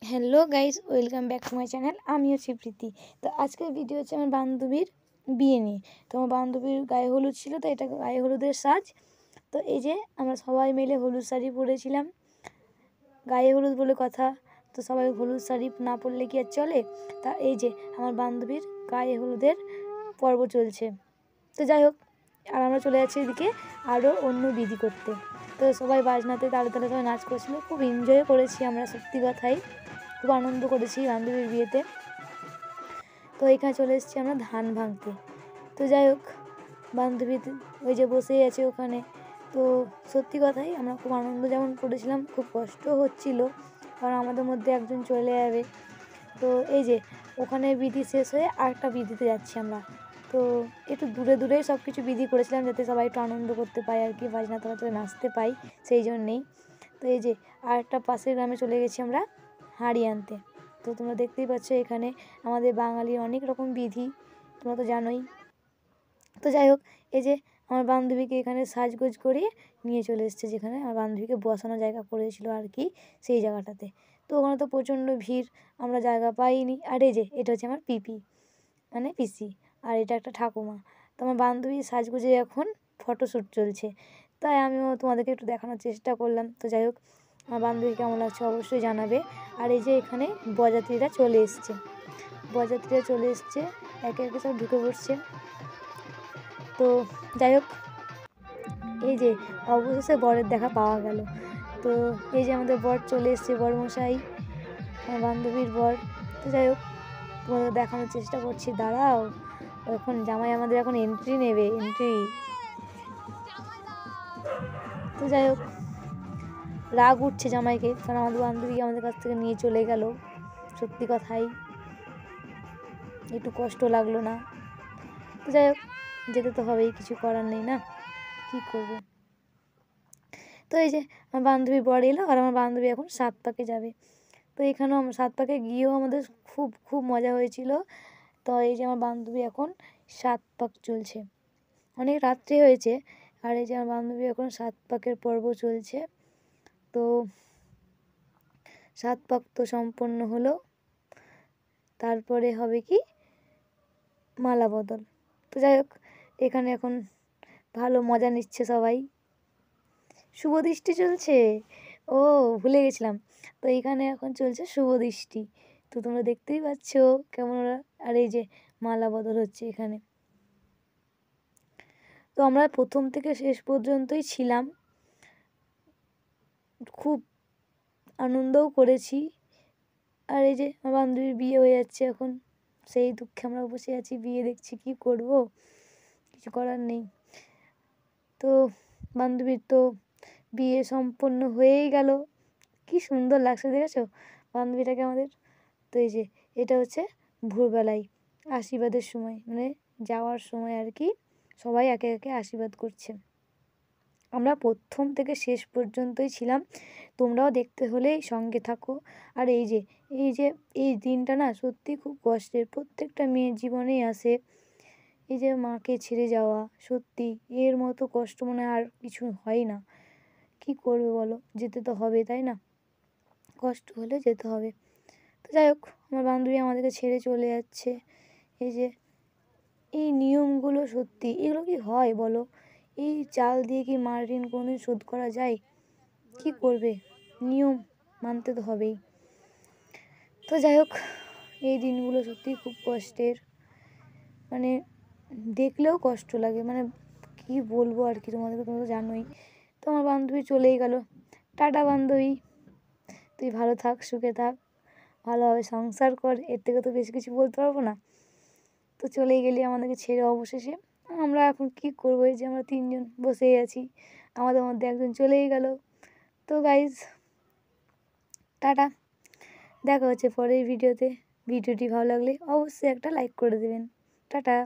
Hello guys, welcome back to my channel. আমি হচ্ছি প্রীতি। তো আজকের ভিডিও হচ্ছে আমার বান্ধবীর বিয়ে নিয়ে। তো আমার বান্ধবীর গায়ে হলুদ ছিল, তো এটা গায়ে হলুদের সাজ। তো এই যে আমরা সবাই মিলে হলুদ শাড়ি পরেছিলাম, গায়ে হলুদ বলে কথা। তো সবাই হলুদ শাড়ি না পরলে কি আর চলে? তা এই যে আমার বান্ধবীর গায়ে হলুদের পর্ব চলছে। তো যাই হোক, আর আমরা চলে যাচ্ছি এদিকে আরও অন্য বিধি করতে। তো সবাই বাজনাতে তালে তালে সবাই নাচ করছিল, খুব এনজয় করেছি আমরা, সত্যি কথাই খুব আনন্দ করেছি বান্ধবীর বিয়েতে। তো এখানে চলে এসেছি আমরা ধান ভাঙতে। তো যাই হোক, বান্ধবী ওই যে বসেই আছে ওখানে। তো সত্যি কথাই আমরা খুব আনন্দ যেমন করেছিলাম, খুব কষ্ট হচ্ছিল, কারণ আমাদের মধ্যে একজন চলে যাবে। তো এই যে ওখানে বিধি শেষ হয়ে আরেকটা বিধিতে যাচ্ছি আমরা। তো একটু দূরে দূরেই সব কিছু বিধি করেছিলাম, যাতে সবাই একটু আনন্দ করতে পায় আর কি, বাজনা তালাতে নাচতে পাই, সেই জন্যেই। তো এই যে আরেকটা পাশের গ্রামে চলে গেছি আমরা হাঁড়ি আনতে। তো তোমরা দেখতেই পাচ্ছ এখানে আমাদের বাঙালির অনেক রকম বিধি, তোমরা তো জানোই। তো যাই হোক, এই যে আমার বান্ধবীকে এখানে সাজগোজ করিয়ে নিয়ে চলে এসেছে, যেখানে আমার বান্ধবীকে বসানো জায়গা করেছিল আর কি, সেই জায়গাটাতে। তো ওখানে তো প্রচণ্ড ভিড়, আমরা জায়গা পাইনি। আর এই যে এটা হচ্ছে আমার পিপি, মানে পিসি, আর এটা একটা ঠাকুমা। তো আমার বান্ধবী সাজগোজে এখন ফটোশ্যুট চলছে, তাই আমিও তোমাদেরকে একটু দেখানোর চেষ্টা করলাম। তো যাই হোক, আমার বান্ধবী কেমন লাগছে অবশ্যই জানাবে। আর এই যে এখানে বরযাত্রীরা চলে এসছে, একে একে সব ঢুকে পড়ছে। তো যাই হোক, এই যে অবশেষে বরের দেখা পাওয়া গেল। তো এই যে আমাদের বর চলে এসছে, বরমশাই, আমার বান্ধবীর বর। তো যাই হোক, তোমাদের দেখানোর চেষ্টা করছি, দাঁড়াও। এখন জামাই আমাদের এখন এন্ট্রি নেবে, এন্ট্রি। তো যাই হোক, রাগ উঠছে জামাইকে, কারণ আমাদের বান্ধবীকে আমাদের কাছ থেকে নিয়ে চলে গেল। সত্যি কথাই একটু কষ্ট লাগলো না? তো যাই হোক, যেতে তো হবেই, কিছু করার নেই না, কী করবো। তো এই যে আমার বান্ধবী বর এলো, আর আমার বান্ধবী এখন 7 পাকে যাবে। তো এখানেও 7 পাকে গিয়েও আমাদের খুব খুব মজা হয়েছিল। তো এই যে আমার বান্ধবী এখন 7 পাক চলছে, অনেক রাত্রি হয়েছে। আর এই যে আমার বান্ধবী এখন 7 পাকের পর্ব চলছে। তো 7 পাক তো সম্পন্ন হলো, তারপরে হবে কি মালা বদল। তো যাই হোক, এখানে এখন ভালো মজা নিচ্ছে সবাই, শুভ দৃষ্টি চলছে। ও, ভুলে গেছিলাম। তো এইখানে এখন চলছে শুভ দৃষ্টি, তো তোমরা দেখতেই পাচ্ছ কেমন ওরা। আর এই যে মালা বদল হচ্ছে এখানে। তো আমরা প্রথম থেকে শেষ পর্যন্তই ছিলাম, খুব আনন্দও করেছি। আর এই যে আমার বান্ধবীর বিয়ে হয়ে যাচ্ছে এখন, সেই দুঃখে আমরা বসে আছি, বিয়ে দেখছি, কি করব, কিছু করার নেই। তো বান্ধবীর তো বিয়ে সম্পন্ন হয়েই গেল, কি সুন্দর লাগছে দেখেছো বান্ধবীটাকে আমাদের। তো এই যে এটা হচ্ছে ভোরবেলায় আশীর্বাদের সময়, মানে যাওয়ার সময় আর কি, সবাই একে একে আশীর্বাদ করছে। আমরা প্রথম থেকে শেষ পর্যন্তই ছিলাম, তোমরাও দেখতে হলে সঙ্গে থাকো। আর এই যে এই দিনটা না সত্যি খুব কষ্টের, প্রত্যেকটা মেয়ের জীবনেই আসে। এই যে মাকে ছেড়ে যাওয়া, সত্যি এর মতো কষ্ট মনে আর কিছু হয় না। কি করবে বলো, যেতে তো হবে, তাই না? কষ্ট হলে যেতে হবে। তো যাই হোক, আমার বান্ধবী আমাদেরকে ছেড়ে চলে যাচ্ছে। এই যে এই নিয়মগুলো, সত্যি এগুলো কি হয় বলো? এই চাল দিয়ে কি মার ঋণ কোনোদিন শোধ করা যায়? কি করবে, নিয়ম মানতে তো হবেই। তো যাই হোক, এই দিনগুলো সত্যি খুব কষ্টের, মানে দেখলেও কষ্ট লাগে, মানে কি বলবো আর কি তোমাদেরকে, তোমরা তো জানোই। তো আমার বান্ধবী চলেই গেল, টাটা বান্ধবী, তুই ভালো থাক, সুখে থাক, ভালোভাবে সংসার কর, এর থেকে তো বেশি কিছু বলতে পারবো না। তো চলেই গেলি আমাদেরকে ছেড়ে অবশেষে। আমরা এখন কি করবো, এই যে আমরা 3 জন বসেই আছি, আমাদের মধ্যে একজন চলেই গেল। তো গাইজ, টাটা, দেখা হচ্ছে পরের ভিডিওতে। ভিডিওটি ভালো লাগলে অবশ্যই একটা লাইক করে দেবেন। টাটা।